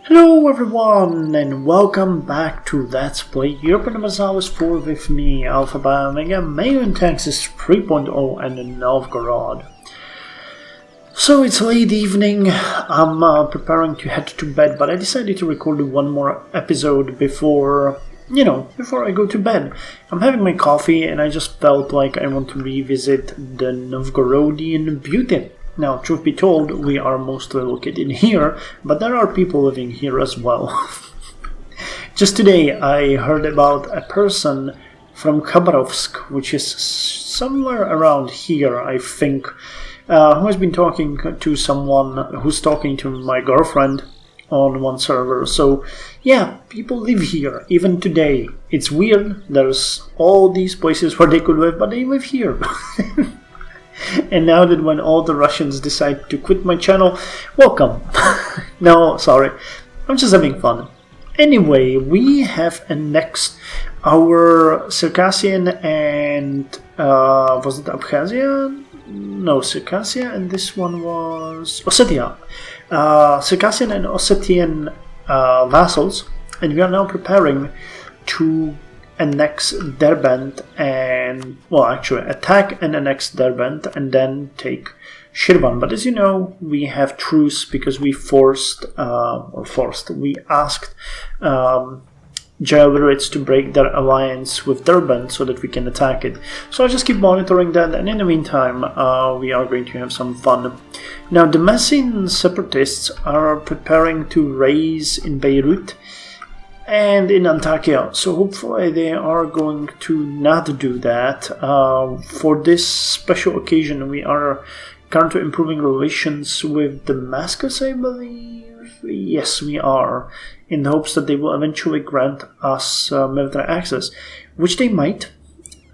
Hello everyone and welcome back to Let's Play Europa Universalis 4 with me, Alpha by Omega, Meiou Taxes 3.0 and Novgorod. So it's late evening, I'm preparing to head to bed, but I decided to record one more episode before I go to bed. I'm having my coffee and I just felt like I want to revisit the Novgorodian beauty. Now, truth be told, we are mostly located here, but there are people living here as well. Just today I heard about a person from Khabarovsk, which is somewhere around here, I think, who has been talking to someone who's talking to my girlfriend on one server. So, yeah, people live here, even today. It's weird, there's all these places where they could live, but they live here. And now that when all the Russians decide to quit my channel, welcome. No, sorry, I'm just having fun. Anyway, we have annexed our Circassian and, was it Abkhazia? No, Circassia, and this one was Ossetia. Circassian and Ossetian vassals, and we are now preparing to annex Derbent and, well, actually attack and annex Derbent and then take Shirvan. But as you know, we have truce because we we asked Jailbirds to break their alliance with Derbent so that we can attack it. So I just keep monitoring that, and in the meantime we are going to have some fun. Now the Messine separatists are preparing to raise in Beirut and in Antakya, so hopefully they are going to not do that. For this special occasion we are currently improving relations with Damascus, I believe. Yes, we are, in the hopes that they will eventually grant us military access, which they might,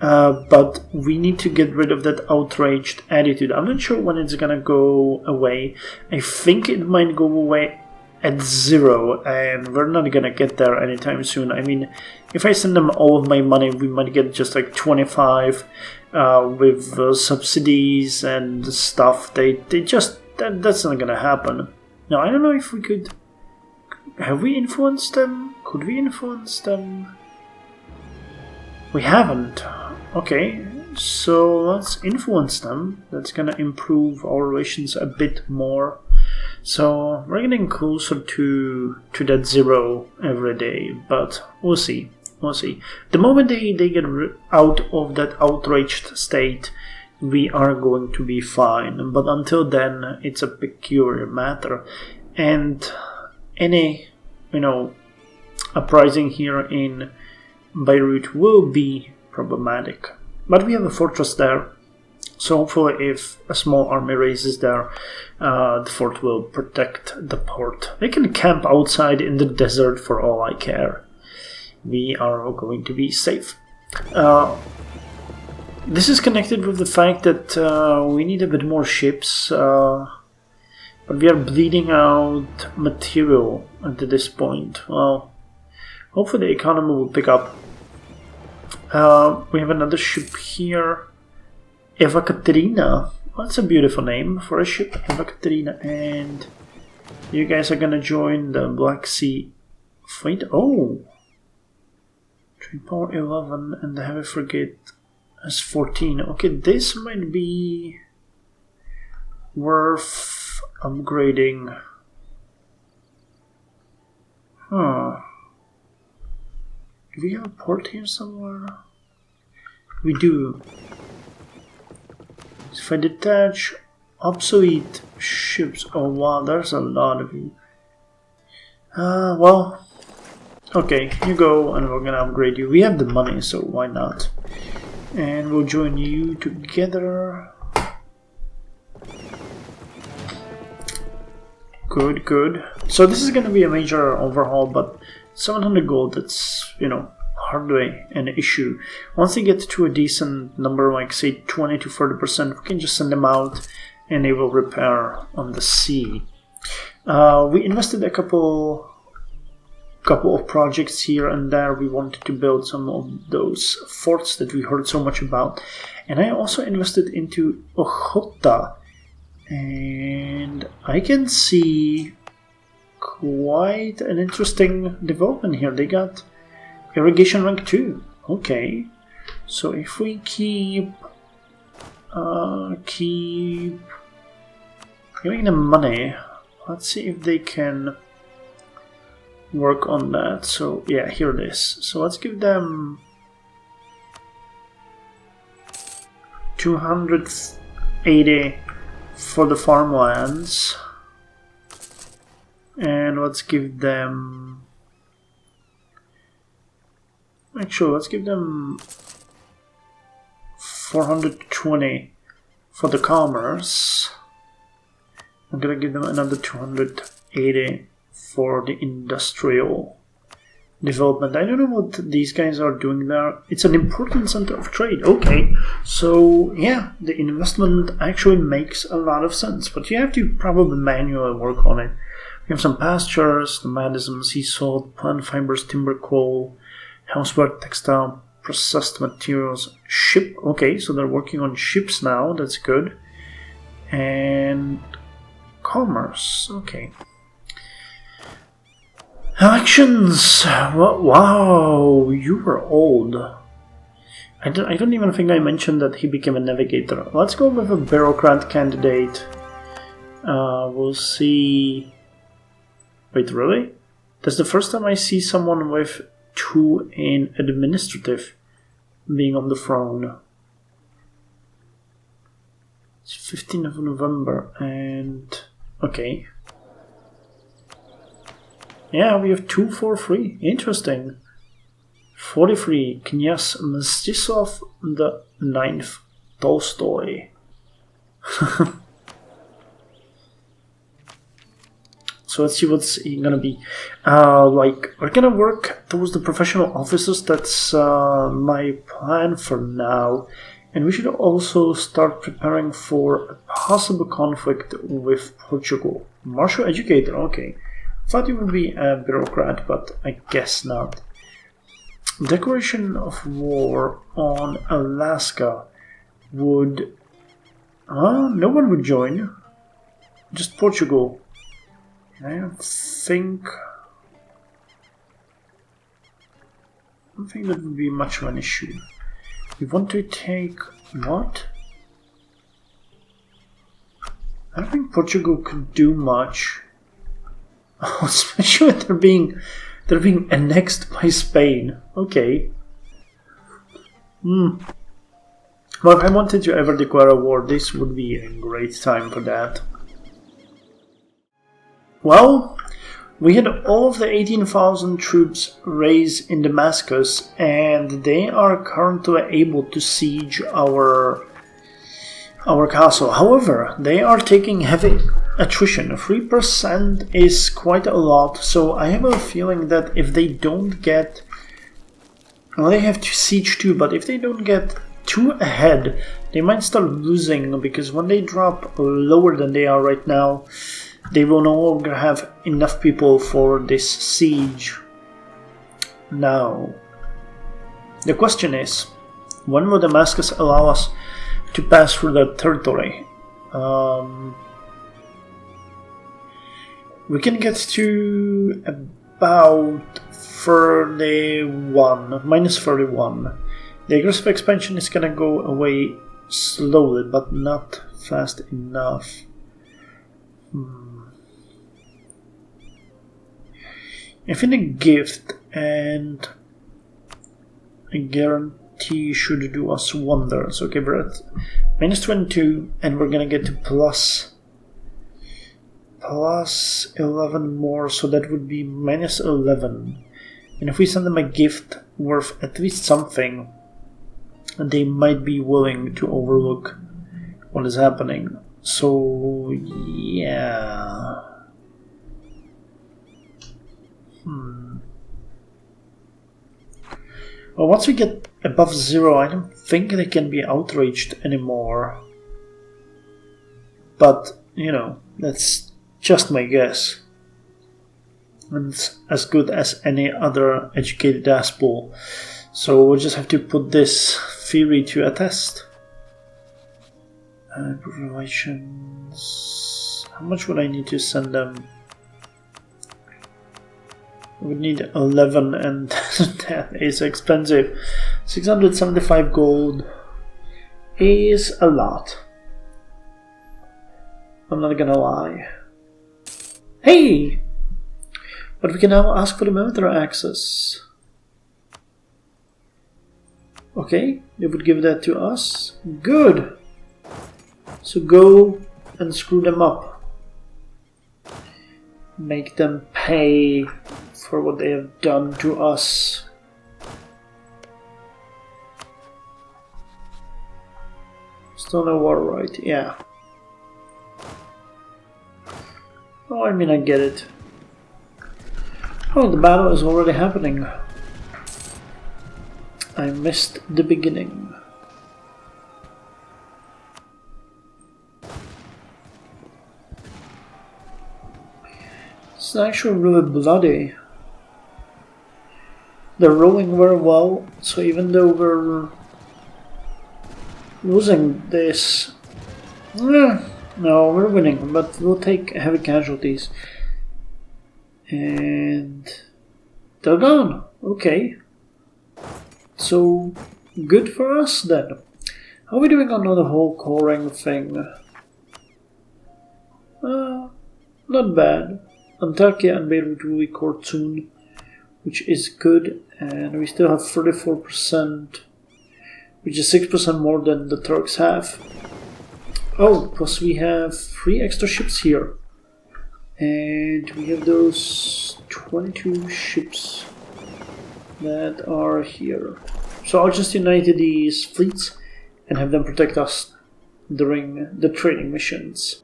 but we need to get rid of that outraged attitude. I'm not sure when it's gonna go away. I think it might go away at 0, and we're not gonna get there anytime soon. I mean, if I send them all of my money, we might get just like 25 with subsidies and stuff. That's not gonna happen. Now, I don't know if we could. Have we influenced them? Could we influence them? We haven't. Okay, so let's influence them. That's gonna improve our relations a bit more. So we're getting closer to that 0 every day, but we'll see. We'll see. The moment they get out of that outraged state, we are going to be fine. But until then, it's a peculiar matter, and any uprising here in Beirut will be problematic. But we have a fortress there. So hopefully if a small army raises there, the fort will protect the port. They can camp outside in the desert for all I care. We are all going to be safe. This is connected with the fact that we need a bit more ships, but we are bleeding out material at this point. Well, hopefully the economy will pick up. We have another ship here. Eva Katerina. That's a beautiful name for a ship, Eva Katerina. And you guys are gonna join the Black Sea fleet. Oh! Train power 11 and the heavy frigate has 14. Okay, this might be worth upgrading. Huh. Do we have a port here somewhere? We do. If I detach obsolete ships, oh wow, there's a lot of you. Well, okay, you go and we're gonna upgrade you. We have the money, so why not? And we'll join you together. Good, good. So this is gonna be a major overhaul, but 700 gold, that's, hardly an issue. Once they get to a decent number, like say 20 to 30%, we can just send them out and they will repair on the sea. We invested a couple of projects here and there. We wanted to build some of those forts that we heard so much about, and I also invested into Ochota, and I can see quite an interesting development here. They got irrigation rank 2. Okay, so if we keep giving them money, let's see if they can work on that. So yeah, here it is. So let's give them 280 for the farmlands, and let's give them, actually let's give them 420 for the commerce. I'm gonna give them another 280 for the industrial development. I don't know what these guys are doing there. It's an important center of trade. Okay, so yeah, the investment actually makes a lot of sense, but you have to probably manually work on it. We have some pastures, nomadism, sea salt, plant fibers, timber, coal, houseware, textile, processed materials, ship. Okay, so they're working on ships now. That's good. And commerce. Okay. Elections. Wow, you were old. I don't even think I mentioned that he became a navigator. Let's go with a bureaucrat candidate. We'll see. Wait, really? That's the first time I see someone with 2 in administrative being on the throne. It's 15th of November, and okay. Yeah, we have 2 for free. Interesting. 43, Knyaz Mstisław the 9th, Tolstoy. So let's see what's gonna be. Like, we're gonna work towards the professional officers. That's my plan for now. And we should also start preparing for a possible conflict with Portugal. Martial educator, okay. Thought you would be a bureaucrat, but I guess not. Declaration of war on Alaska would... no one would join. Just Portugal. I don't think that would be much of an issue. We want to take what? I don't think Portugal could do much. Especially if they're being annexed by Spain. Okay. Well, if I wanted to ever declare a war, this would be a great time for that. Well, we had all of the 18,000 troops raised in Damascus, and they are currently able to siege our castle. However, they are taking heavy attrition. 3% is quite a lot, so I have a feeling that if they don't get... Well, they have to siege too, but if they don't get too ahead, they might start losing, because when they drop lower than they are right now, they will no longer have enough people for this siege. Now, the question is, when will Damascus allow us to pass through their territory? We can get to about 31, minus 31. The aggressive expansion is gonna go away slowly, but not fast enough. I think a gift and a guarantee should do us wonders. Okay, we're at minus 22, and we're gonna get to plus 11 more, so that would be minus 11. And if we send them a gift worth at least something, they might be willing to overlook what is happening. So, yeah. Well, once we get above 0, I don't think they can be outraged anymore. But, you know, that's just my guess. And it's as good as any other educated ass pool. So we'll just have to put this theory to a test. Relations. How much would I need to send them? We need 11 and that is expensive. 675 gold is a lot. I'm not gonna lie. Hey! But we can now ask for the military access. Okay, they would give that to us. Good! So go and screw them up. Make them pay for what they have done to us. Still no war, right? Yeah. Oh, I mean, I get it. Oh, the battle is already happening. I missed the beginning. It's actually really bloody. They're rolling very well, so even though we're losing this, no, we're winning, but we'll take heavy casualties. And they're gone. Okay. So, good for us then. How are we doing on the whole coring thing? Not bad. Antakya and Beirut will be cored soon, which is good. And we still have 34%, which is 6% more than the Turks have. Oh, plus we have 3 extra ships here. And we have those 22 ships that are here. So I'll just unite these fleets and have them protect us during the training missions.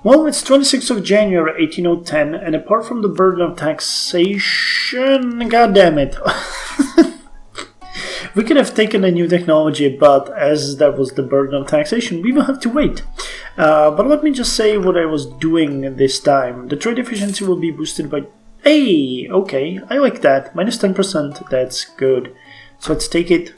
Well, it's 26th of January 1810, and apart from the burden of taxation, god damn it, we could have taken a new technology, but as that was the burden of taxation, we will have to wait. But let me just say what I was doing this time. The trade efficiency will be boosted by... Hey, okay, I like that. Minus 10%, that's good. So let's take it.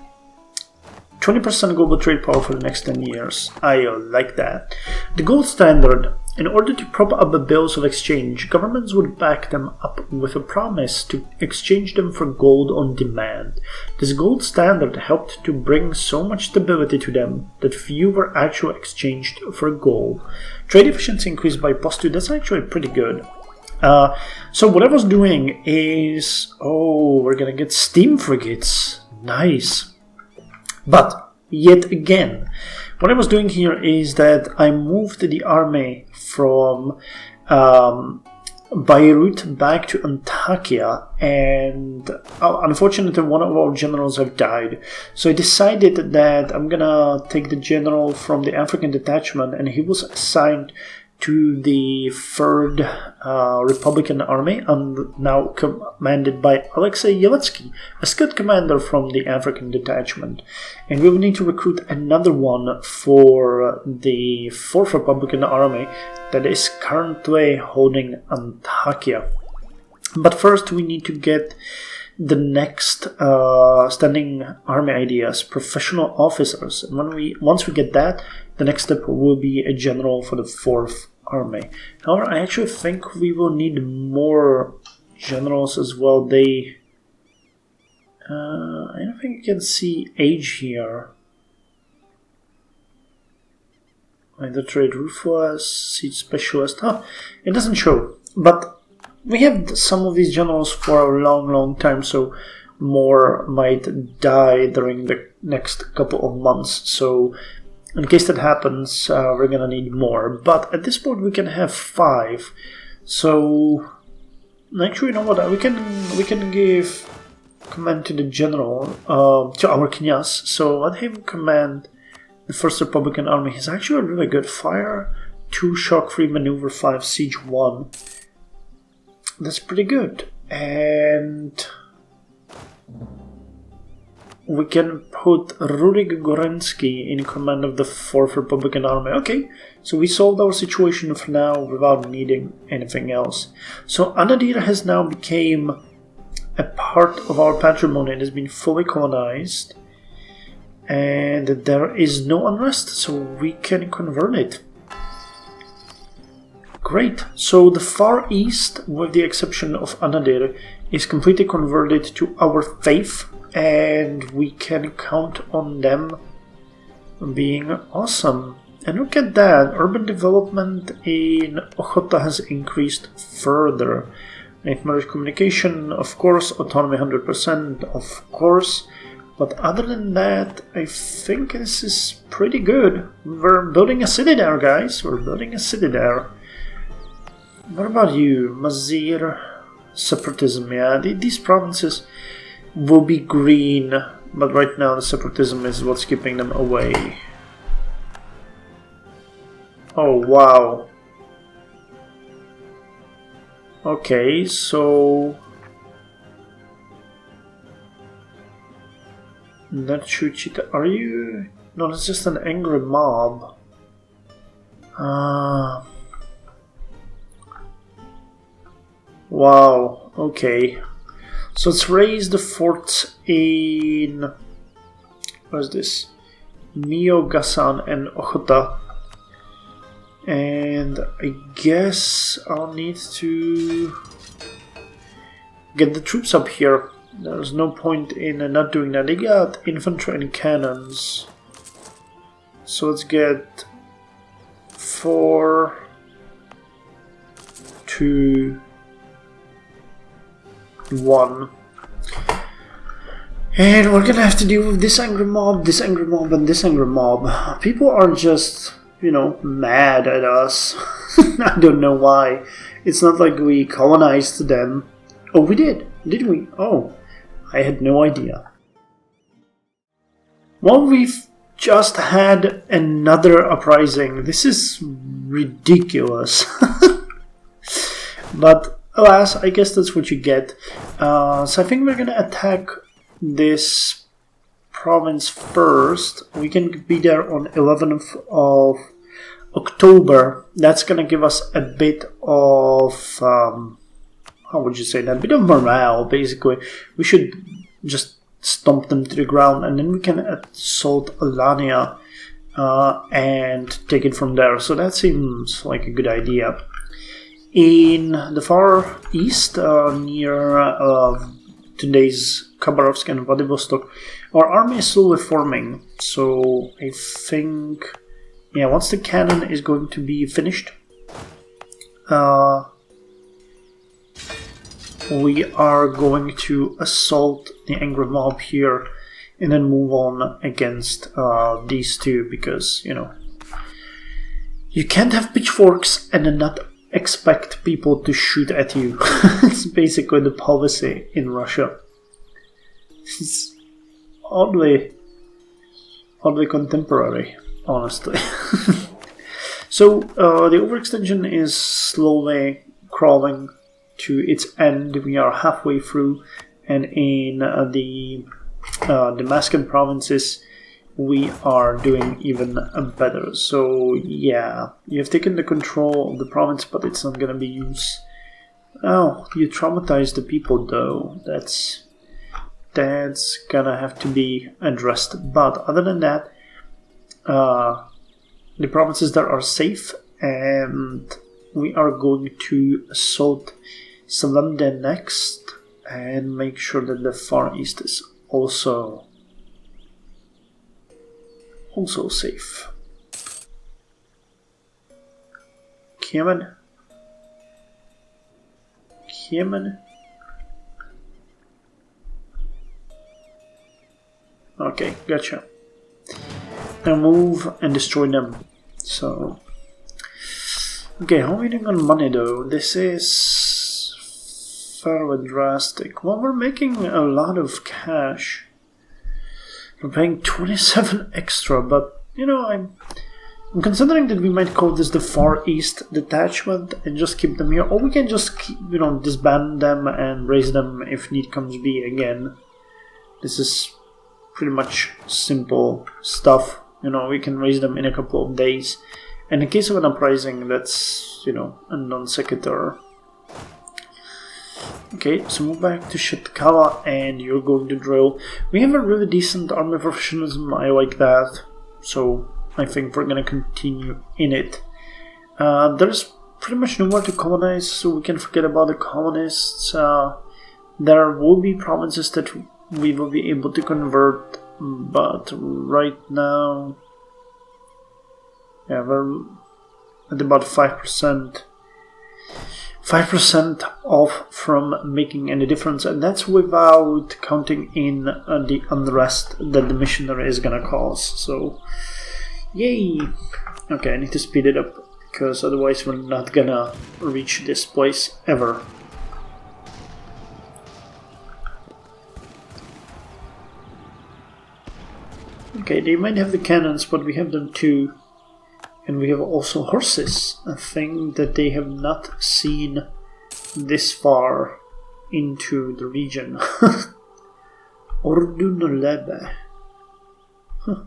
20% global trade power for the next 10 years. I like that. The gold standard. In order to prop up the bills of exchange, governments would back them up with a promise to exchange them for gold on demand. This gold standard helped to bring so much stability to them that few were actually exchanged for gold. Trade efficiency increased by +2. That's actually pretty good. So what I was doing is... Oh, we're gonna get steam frigates. Nice. But, yet again, what I was doing here is that I moved the army from Beirut back to Antakya, and unfortunately one of our generals have died. So I decided that I'm gonna take the general from the African detachment, and he was assigned to the 3rd Republican Army, and now commanded by Alexei Yeletsky, a skilled commander from the African detachment. And we will need to recruit another one for the 4th Republican Army that is currently holding Antakya. But first we need to get the next standing army ideas, professional officers. And once we get that, the next step will be a general for the 4th Army. However, I actually think we will need more generals as well. I don't think you can see age here. Like the trade ruthless, siege specialist. It doesn't show. But we have some of these generals for a long time, so more might die during the next couple of months. So in case that happens, we're gonna need more. But at this point we can have 5. So actually, you know what? We can give command to the general, to our knyaz. So let him command the 1st Republican Army. He's actually really good. Fire 2, shock-free maneuver 5, siege 1. That's pretty good. And we can put Rurik Gorensky in command of the 4th Republican Army. Okay, so we solved our situation for now without needing anything else. So Anadir has now become a part of our patrimony. It has been fully colonized, and there is no unrest, so we can convert it. Great. So the Far East, with the exception of Anadir, is completely converted to our faith, and we can count on them being awesome. And look at that, urban development in Ochota has increased further. Nightmarish communication, of course, autonomy 100%, of course. But other than that, I think this is pretty good. We're building a city there, guys. We're building a city there. What about you? Mazir, separatism, yeah. These provinces will be green, but right now the separatism is what's keeping them away. Oh, wow. Okay, so... That Chuchita, are you... No, it's just an angry mob. Wow, okay. So let's raise the forts in... Where's this? Meiou, Gasan and Ochota. And I guess I'll need to get the troops up here. There's no point in not doing that. They got infantry and cannons. So let's get 4, 2, 1. And we're gonna have to deal with this angry mob, and this angry mob. People are just, you know, mad at us. I don't know why. It's not like we colonized them. Oh, we did. Did we? Oh, I had no idea. Well, we've just had another uprising. This is ridiculous. But alas, I guess that's what you get. So I think we're gonna attack this province first. We can be there on 11th of October. That's gonna give us a bit of how would you say that? A bit of morale, basically. We should just stomp them to the ground, and then we can assault Alania and take it from there. So that seems like a good idea. In the far east, near today's Khabarovsk and Vladivostok, our army is slowly forming. So I think, yeah, once the cannon is going to be finished, we are going to assault the angry mob here and then move on against these two, because, you know, you can't have pitchforks and then not expect people to shoot at you. It's basically the policy in Russia. It's oddly contemporary, honestly. So the overextension is slowly crawling to its end. We are halfway through, and in the Damascus provinces we are doing even better. So yeah, you have taken the control of the province, but it's not gonna be used. Oh, you traumatized the people though. That's gonna have to be addressed. But other than that, the provinces that are safe, and we are going to assault Salamden next and make sure that the Far East is also safe. Come on. Okay, gotcha. Now move and destroy them. So, okay, how are we doing on money though? This is fairly drastic. Well, we're making a lot of cash. We're paying 27 extra, but you know, I'm considering that we might call this the Far East detachment and just keep them here, or we can just keep, you know, disband them and raise them if need comes be again. This is pretty much simple stuff. You know, we can raise them in a couple of days. And in case of an uprising, that's, you know, a non sequitur. Okay, so move back to Shetkala and you're going to drill. We have a really decent army professionalism, I like that. So I think we're gonna continue in it. There's pretty much know where to colonize, so we can forget about the colonists. There will be provinces that we will be able to convert, but right now, yeah, we're at about 5%. 5% off from making any difference, and that's without counting in the unrest that the missionary is gonna cause. So, yay! Okay, I need to speed it up because otherwise we're not gonna reach this place ever. Okay, they might have the cannons, but we have them too. And we have also horses, a thing that they have not seen this far into the region. Ordunolebe. Huh.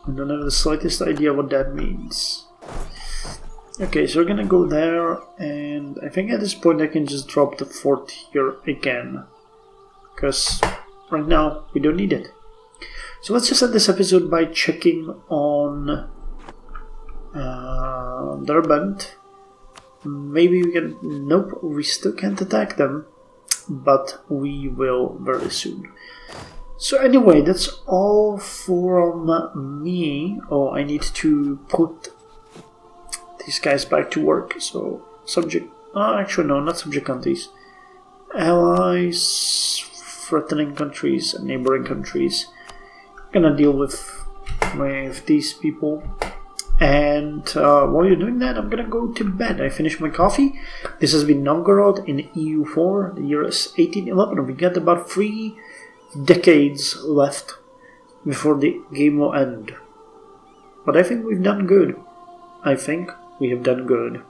I don't have the slightest idea what that means. Okay, so we're gonna go there, and I think at this point I can just drop the fort here again. Because right now we don't need it. So let's just end this episode by checking on Derbent. Maybe we can... Nope, we still can't attack them, but we will very soon. So anyway, that's all from me. Oh, I need to put these guys back to work. So subject... actually no, not subject countries. Allies, threatening countries, and neighboring countries. Gonna deal with these people, and while you're doing that, I'm gonna go to bed. I finished my coffee. This has been Novgorod in EU4. The year is 1811. We got about 3 decades left before the game will end, but I think we've done good. I think we have done good.